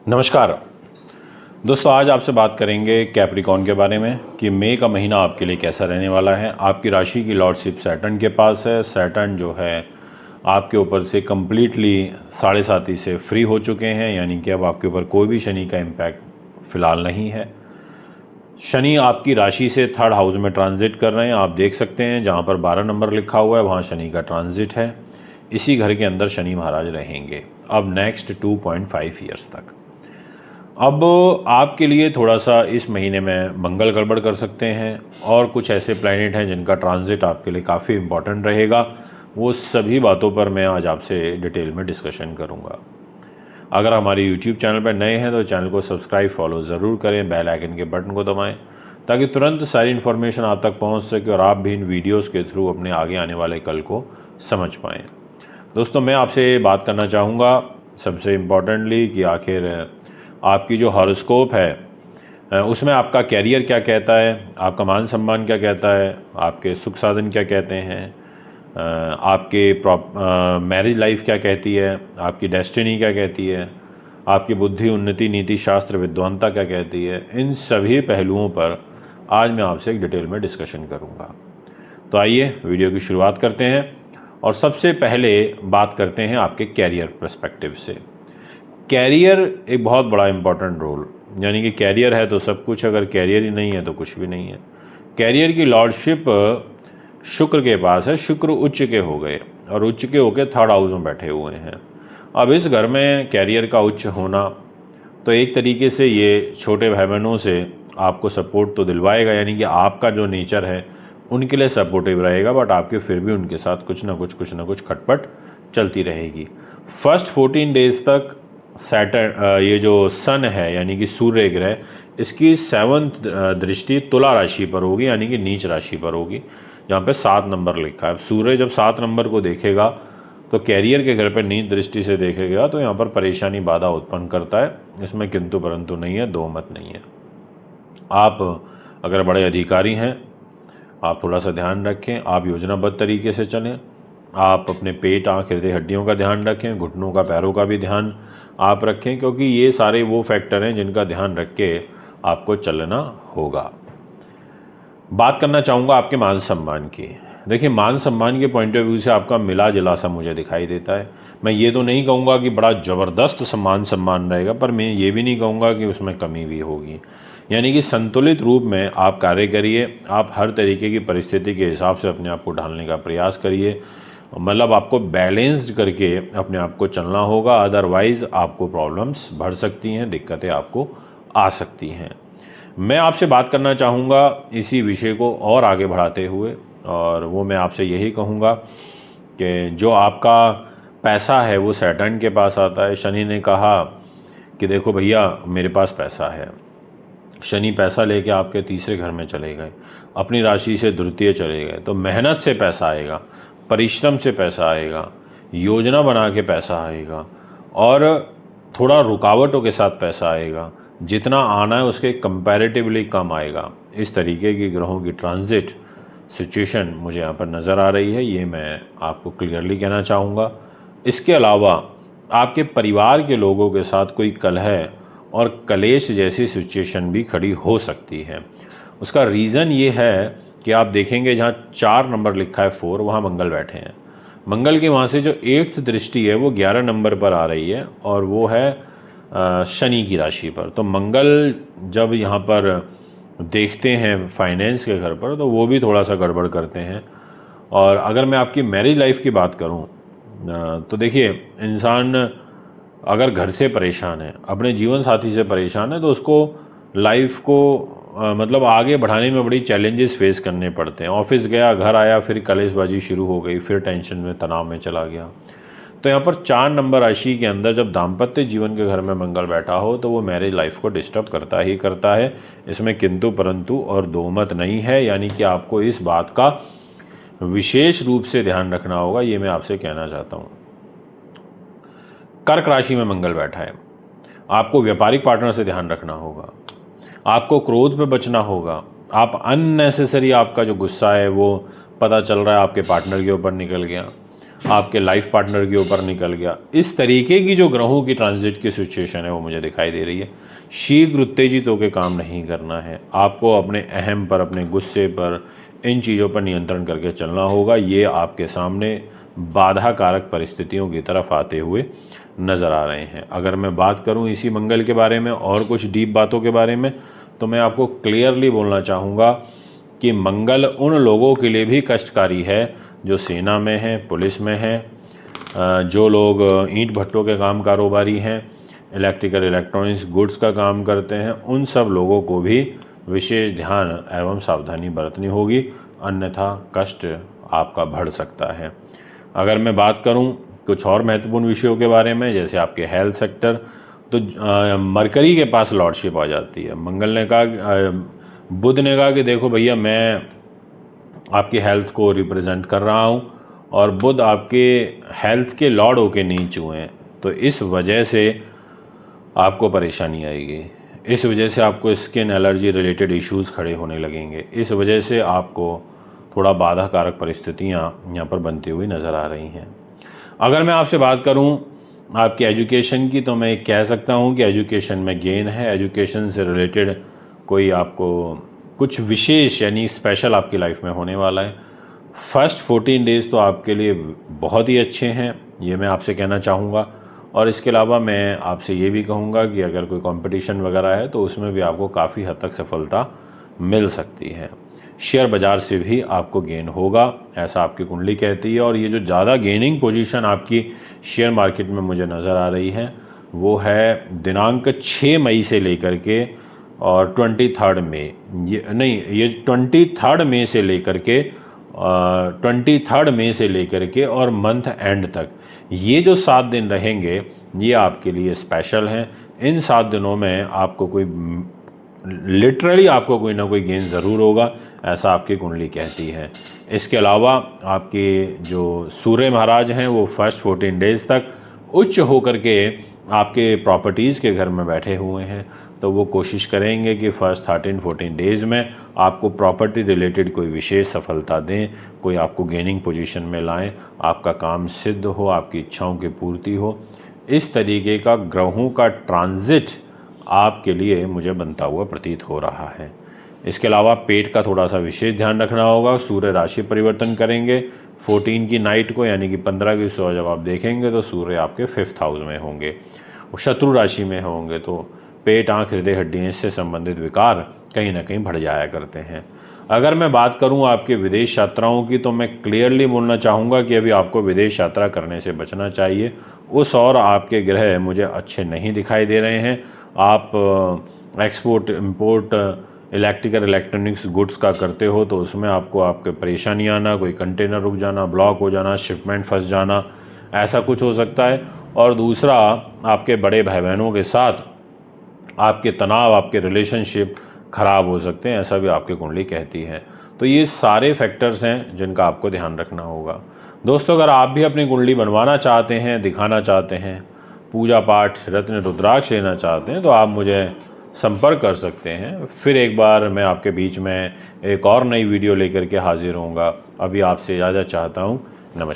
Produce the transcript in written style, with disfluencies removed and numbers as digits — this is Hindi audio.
नमस्कार दोस्तों, आज आपसे बात करेंगे कैप्रिकॉर्न के बारे में कि मई का महीना आपके लिए कैसा रहने वाला है। आपकी राशि की लॉर्डशिप सैटर्न के पास है। सैटर्न जो है आपके ऊपर से कम्प्लीटली 7.5 से फ्री हो चुके हैं, यानी कि अब आपके ऊपर कोई भी शनि का इम्पैक्ट फ़िलहाल नहीं है। शनि आपकी राशि से 3rd हाउस में ट्रांजिट कर रहे हैं। आप देख सकते हैं जहाँ पर 12 नंबर लिखा हुआ है वहाँ शनि का ट्रांजिट है। इसी घर के अंदर शनि महाराज रहेंगे अब नेक्स्ट 2.5 ईयर्स तक। अब आपके लिए थोड़ा सा इस महीने में मंगल गड़बड़ कर सकते हैं और कुछ ऐसे प्लैनेट हैं जिनका ट्रांजिट आपके लिए काफ़ी इम्पॉर्टेंट रहेगा। वो सभी बातों पर मैं आज आपसे डिटेल में डिस्कशन करूंगा। अगर हमारे यूट्यूब चैनल पर नए हैं तो चैनल को सब्सक्राइब फॉलो ज़रूर करें, बेल आइकन के बटन को दबाएं ताकि तुरंत सारी इन्फॉर्मेशन आप तक पहुंच सके और आप भी इन वीडियोज़ के थ्रू अपने आगे आने वाले कल को समझ पाएँ। दोस्तों, मैं आपसे बात करना चाहूँगा सबसे इम्पॉर्टेंटली कि आखिर आपकी जो हॉरोस्कोप है उसमें आपका कैरियर क्या कहता है, आपका मान सम्मान क्या कहता है, आपके सुख साधन क्या कहते हैं, आपके मैरिज लाइफ क्या कहती है, आपकी डेस्टिनी क्या कहती है, आपकी बुद्धि उन्नति नीति शास्त्र विद्वानता क्या कहती है। इन सभी पहलुओं पर आज मैं आपसे एक डिटेल में डिस्कशन करूंगा। तो आइए वीडियो की शुरुआत करते हैं और सबसे पहले बात करते हैं आपके कैरियर पर्सपेक्टिव से। कैरियर एक बहुत बड़ा इम्पॉर्टेंट रोल, यानी कि कैरियर है तो सब कुछ, अगर कैरियर ही नहीं है तो कुछ भी नहीं है। कैरियर की लॉर्डशिप शुक्र के पास है। शुक्र उच्च के हो गए और उच्च के होकर 3rd हाउस में बैठे हुए हैं। अब इस घर में कैरियर का उच्च होना तो एक तरीके से ये छोटे भाई बहनों से आपको सपोर्ट तो दिलवाएगा, यानी कि आपका जो नेचर है उनके लिए सपोर्टिव रहेगा, बट आपके फिर भी उनके साथ कुछ ना कुछ खटपट चलती रहेगी। फर्स्ट 14 डेज तक ये जो सन है यानी कि सूर्य ग्रह, इसकी 7th दृष्टि तुला राशि पर होगी, यानी कि नीच राशि पर होगी, जहाँ पे 7 नंबर लिखा है। सूर्य जब 7 नंबर को देखेगा तो कैरियर के घर पर नीच दृष्टि से देखेगा तो यहाँ पर परेशानी बाधा उत्पन्न करता है। इसमें किंतु परंतु नहीं है, दो मत नहीं है। आप अगर बड़े अधिकारी हैं, आप थोड़ा सा ध्यान रखें, आप योजनाबद्ध तरीके से चलें। आप अपने पेट, आँख, हृदय, हड्डियों का ध्यान रखें, घुटनों का, पैरों का भी ध्यान आप रखें, क्योंकि ये सारे वो फैक्टर हैं जिनका ध्यान रख के आपको चलना होगा। बात करना चाहूँगा आपके मान सम्मान की। देखिए, मान सम्मान के पॉइंट ऑफ व्यू से आपका मिला जुला सा मुझे दिखाई देता है। मैं ये तो नहीं कहूँगा कि बड़ा ज़बरदस्त सम्मान रहेगा, पर मैं ये भी नहीं कहूँगा कि उसमें कमी भी होगी। यानी कि संतुलित रूप में आप कार्य करिए। आप हर तरीके की परिस्थिति के हिसाब से अपने आप को ढालने का प्रयास करिए, मतलब आपको बैलेंस्ड करके अपने आप को चलना होगा, अदरवाइज़ आपको प्रॉब्लम्स बढ़ सकती हैं, दिक्कतें आपको आ सकती हैं। मैं आपसे बात करना चाहूँगा इसी विषय को और आगे बढ़ाते हुए, और वो मैं आपसे यही कहूँगा कि जो आपका पैसा है वो सैटर्न के पास आता है। शनि ने कहा कि देखो भैया, मेरे पास पैसा है। शनि पैसा लेके आपके तीसरे घर में चले गए, अपनी राशि से द्वितीय चले गए, तो मेहनत से पैसा आएगा, परिश्रम से पैसा आएगा, योजना बना के पैसा आएगा और थोड़ा रुकावटों के साथ पैसा आएगा। जितना आना है उसके कंपैरेटिवली कम आएगा। इस तरीके की ग्रहों की ट्रांजिट सिचुएशन मुझे यहाँ पर नज़र आ रही है, ये मैं आपको क्लियरली कहना चाहूँगा। इसके अलावा आपके परिवार के लोगों के साथ कोई कलह और कलेश जैसी सिचुएशन भी खड़ी हो सकती है। उसका रीज़न ये है कि आप देखेंगे जहाँ 4 नंबर लिखा है 4, वहाँ मंगल बैठे हैं। मंगल की वहाँ से जो 8th दृष्टि है वो 11 नंबर पर आ रही है और वो है शनि की राशि पर। तो मंगल जब यहाँ पर देखते हैं फाइनेंस के घर पर तो वो भी थोड़ा सा गड़बड़ करते हैं। और अगर मैं आपकी मैरिज लाइफ की बात करूँ तो देखिए, इंसान अगर घर से परेशान है, अपने जीवन साथी से परेशान है, तो उसको लाइफ को मतलब आगे बढ़ाने में बड़ी चैलेंजेस फेस करने पड़ते हैं। ऑफिस गया, घर आया, फिर कलेशबाजी शुरू हो गई, फिर टेंशन में, तनाव में चला गया। तो यहाँ पर 4 नंबर राशि के अंदर जब दाम्पत्य जीवन के घर में मंगल बैठा हो तो वो मैरिज लाइफ को डिस्टर्ब करता ही करता है। इसमें किंतु परंतु और दो मत नहीं है, यानी कि आपको इस बात का विशेष रूप से ध्यान रखना होगा, ये मैं आपसे कहना चाहता हूँ। कर्क राशि में मंगल बैठा है, आपको व्यापारिक पार्टनर से ध्यान रखना होगा, आपको क्रोध पे बचना होगा। आप अननेसेसरी, आपका जो गुस्सा है वो पता चल रहा है आपके पार्टनर के ऊपर निकल गया, आपके लाइफ पार्टनर के ऊपर निकल गया। इस तरीके की जो ग्रहों की ट्रांजिट की सिचुएशन है वो मुझे दिखाई दे रही है। शीघ्र उत्तेजित होकर काम नहीं करना है, आपको अपने अहम पर, अपने गुस्से पर, इन चीज़ों पर नियंत्रण करके चलना होगा। ये आपके सामने बाधा कारक परिस्थितियों की तरफ आते हुए नज़र आ रहे हैं। अगर मैं बात करूं इसी मंगल के बारे में और कुछ डीप बातों के बारे में, तो मैं आपको क्लियरली बोलना चाहूँगा कि मंगल उन लोगों के लिए भी कष्टकारी है जो सेना में हैं, पुलिस में हैं, जो लोग ईंट भट्टों के काम कारोबारी हैं, इलेक्ट्रिकल इलेक्ट्रॉनिक्स गुड्स का काम करते हैं, उन सब लोगों को भी विशेष ध्यान एवं सावधानी बरतनी होगी, अन्यथा कष्ट आपका बढ़ सकता है। अगर मैं बात करूं कुछ और महत्वपूर्ण विषयों के बारे में, जैसे आपके हेल्थ सेक्टर, तो मरकरी के पास लॉर्डशिप आ जाती है। मंगल ने कहा, बुध ने कहा कि देखो भैया, मैं आपकी हेल्थ को रिप्रेजेंट कर रहा हूँ और बुध आपके हेल्थ के लॉर्ड होके नीच हुए हैं, तो इस वजह से आपको परेशानी आएगी। इस वजह से आपको स्किन एलर्जी रिलेटेड इश्यूज़ खड़े होने लगेंगे। इस वजह से आपको थोड़ा बाधा कारक परिस्थितियाँ यहाँ पर बनती हुई नज़र आ रही हैं। अगर मैं आपसे बात करूँ आपकी एजुकेशन की, तो मैं कह सकता हूँ कि एजुकेशन में गेन है। एजुकेशन से रिलेटेड कोई आपको कुछ विशेष यानी स्पेशल आपकी लाइफ में होने वाला है। फर्स्ट 14 डेज़ तो आपके लिए बहुत ही अच्छे हैं, ये मैं आपसे कहना चाहूँगा। और इसके अलावा मैं आपसे ये भी कहूँगा कि अगर कोई कंपटीशन वगैरह है तो उसमें भी आपको काफ़ी हद तक सफलता मिल सकती है। शेयर बाज़ार से भी आपको गेन होगा, ऐसा आपकी कुंडली कहती है। और ये जो ज़्यादा गेनिंग पोजीशन आपकी शेयर मार्केट में मुझे नज़र आ रही है, वो है दिनांक 6 मई से लेकर के और 23 मई, ये नहीं, ये 23 मई से लेकर के 23 मई से लेकर के और मंथ एंड तक, ये जो 7 दिन रहेंगे ये आपके लिए स्पेशल हैं। इन 7 दिनों में आपको कोई लिटरली आपको कोई ना कोई गेन ज़रूर होगा, ऐसा आपकी कुंडली कहती है। इसके अलावा आपके जो सूर्य महाराज हैं वो फर्स्ट 14 डेज़ तक उच्च होकर के आपके प्रॉपर्टीज़ के घर में बैठे हुए हैं, तो वो कोशिश करेंगे कि फ़र्स्ट 13-14 डेज़ में आपको प्रॉपर्टी रिलेटेड कोई विशेष सफलता दें, कोई आपको गेनिंग पोजीशन में लाएं, आपका काम सिद्ध हो, आपकी इच्छाओं की पूर्ति हो। इस तरीके का ग्रहों का ट्रांजिट आपके लिए मुझे बनता हुआ प्रतीत हो रहा है। इसके अलावा पेट का थोड़ा सा विशेष ध्यान रखना होगा। सूर्य राशि परिवर्तन करेंगे 14 की नाइट को, यानी कि 15 की सुबह जब आप देखेंगे तो सूर्य आपके 5th हाउस में होंगे और शत्रु राशि में होंगे, तो पेट, आँख, हृदय, हड्डियाँ, इससे संबंधित विकार कहीं ना कहीं बढ़ जाया करते हैं। अगर मैं बात करूं आपके विदेश यात्राओं की, तो मैं क्लियरली बोलना चाहूँगा कि अभी आपको विदेश यात्रा करने से बचना चाहिए। उस और आपके ग्रह मुझे अच्छे नहीं दिखाई दे रहे हैं। आप export import electrical electronics goods का करते हो, तो उसमें आपको आपके परेशानी आना, कोई कंटेनर रुक जाना, ब्लॉक हो जाना, शिपमेंट फंस जाना, ऐसा कुछ हो सकता है। और दूसरा, आपके बड़े भाई बहनों के साथ आपके तनाव, आपके रिलेशनशिप ख़राब हो सकते हैं, ऐसा भी आपकी कुंडली कहती है। तो ये सारे फैक्टर्स हैं जिनका आपको ध्यान रखना होगा। दोस्तों, अगर आप भी अपनी कुंडली बनवाना चाहते हैं, दिखाना चाहते हैं, पूजा पाठ रत्न रुद्राक्ष लेना चाहते हैं, तो आप मुझे संपर्क कर सकते हैं। फिर एक बार मैं आपके बीच में एक और नई वीडियो लेकर के हाजिर होऊंगा। अभी आपसे इजाज़त चाहता हूँ।